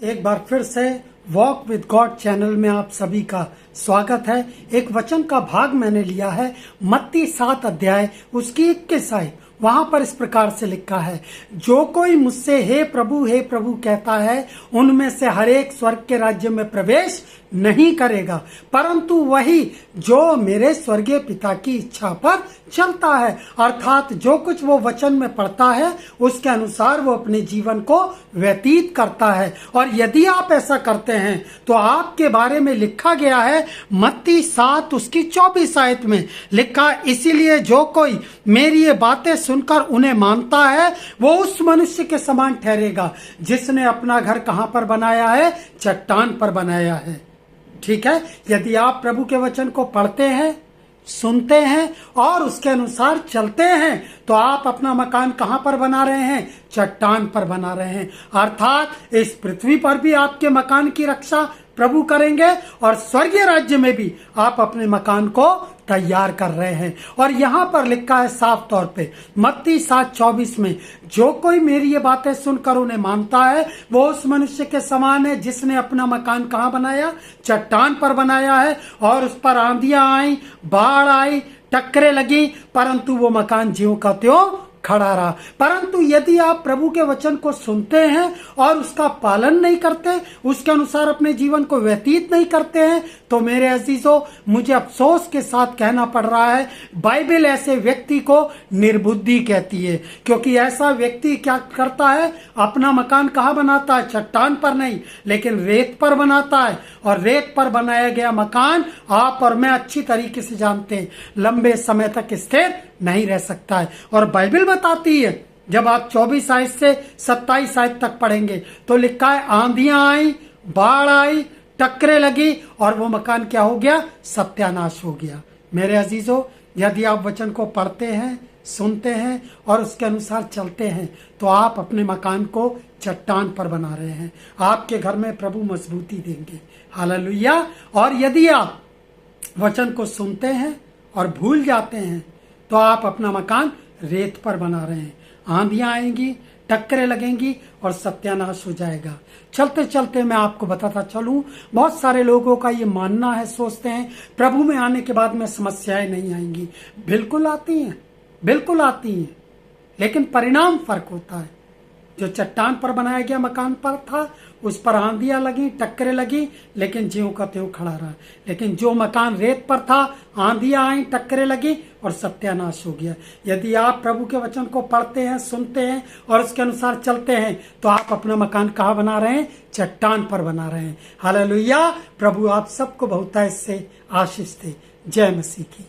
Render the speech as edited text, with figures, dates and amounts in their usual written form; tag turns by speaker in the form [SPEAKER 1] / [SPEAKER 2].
[SPEAKER 1] एक बार फिर से वॉक विद गॉड चैनल में आप सभी का स्वागत है। एक वचन का भाग मैंने लिया है मत्ती 7 अध्याय उसकी 21 आयत। वहां पर इस प्रकार से लिखा है, जो कोई मुझसे हे प्रभु कहता है उनमें से हर एक स्वर्ग के राज्य में प्रवेश नहीं करेगा, परंतु वही जो मेरे स्वर्गीय पिता की इच्छा पर चलता है। अर्थात जो कुछ वो वचन में पढ़ता है उसके अनुसार वो अपने जीवन को व्यतीत करता है। और यदि आप ऐसा करते हैं तो आपके बारे में लिखा गया है मत्ती 7 उसकी 24 आयत में लिखा, इसीलिए जो कोई मेरी ये बातें सुनकर उन्हें मानता है वो उस मनुष्य के समान ठहरेगा जिसने अपना घर कहां पर बनाया है? चट्टान पर बनाया है। ठीक है, यदि आप प्रभु के वचन को पढ़ते हैं, सुनते हैं और उसके अनुसार चलते हैं तो आप अपना मकान कहां पर बना रहे हैं? चट्टान पर बना रहे हैं। अर्थात इस पृथ्वी पर भी आपके मकान की रक्षा प्रभु करेंगे और स्वर्गीय राज्य में भी आप अपने मकान को तैयार कर रहे हैं। और यहां पर लिखा है साफ तौर पे मत्ती 7:24 में, जो कोई मेरी ये बातें सुनकर उन्हें मानता है वो उस मनुष्य के समान है जिसने अपना मकान कहां बनाया? चट्टान पर बनाया है। और उस पर आंधियां आई, बाढ़ आई, टक्करें लगी, परंतु वो मकान ज्यों का त्यों खड़ा रहा। परंतु यदि आप प्रभु के वचन को सुनते हैं और उसका पालन नहीं करते, उसके अनुसार अपने जीवन को व्यतीत नहीं करते हैं, तो मेरे अजीजों, मुझे अफसोस के साथ कहना पड़ रहा है, बाइबल ऐसे व्यक्ति को निर्बुद्धि कहती है। क्योंकि ऐसा व्यक्ति क्या करता है? अपना मकान कहाँ बनाता है? चट्टान पर नहीं, लेकिन रेत पर बनाता है। और रेत पर बनाया गया मकान आप और मैं अच्छी तरीके से जानते हैं लंबे समय तक स्थिर नहीं रह सकता है। और बाइबल बताती है, जब आप 24 आयत से 27 आयत तक पढ़ेंगे तो लिखा है, आंधियां आई, बाढ़ आई, टक्करें लगी और वो मकान क्या हो गया? सत्यानाश हो गया। मेरे अजीजों, यदि आप वचन को पढ़ते हैं, सुनते हैं और उसके अनुसार चलते हैं तो आप अपने मकान को चट्टान पर बना रहे हैं। आपके घर में प्रभु मजबूती देंगे। हालेलुया। और यदि आप वचन को सुनते हैं और भूल जाते हैं तो आप अपना मकान रेत पर बना रहे हैं। आंधियां आएंगी, टक्करें लगेंगी और सत्यानाश हो जाएगा। चलते चलते मैं आपको बताता चलूं, बहुत सारे लोगों का ये मानना है, सोचते हैं प्रभु में आने के बाद में समस्याएं नहीं आएंगी। बिल्कुल आती हैं, बिल्कुल आती हैं, लेकिन परिणाम फर्क होता है। जो चट्टान पर बनाया गया मकान पर था उस पर आंधियां लगी, टक्करें लगी, लेकिन ज्यों का त्यों खड़ा रहा। लेकिन जो मकान रेत पर था, आंधियां आई, टक्करें लगी और सत्यानाश हो गया। यदि आप प्रभु के वचन को पढ़ते हैं, सुनते हैं और उसके अनुसार चलते हैं तो आप अपना मकान कहाँ बना रहे हैं? चट्टान पर बना रहे हैं। हालेलुया। प्रभु आप सबको बहुतायत से आशीष दे। जय मसीह की।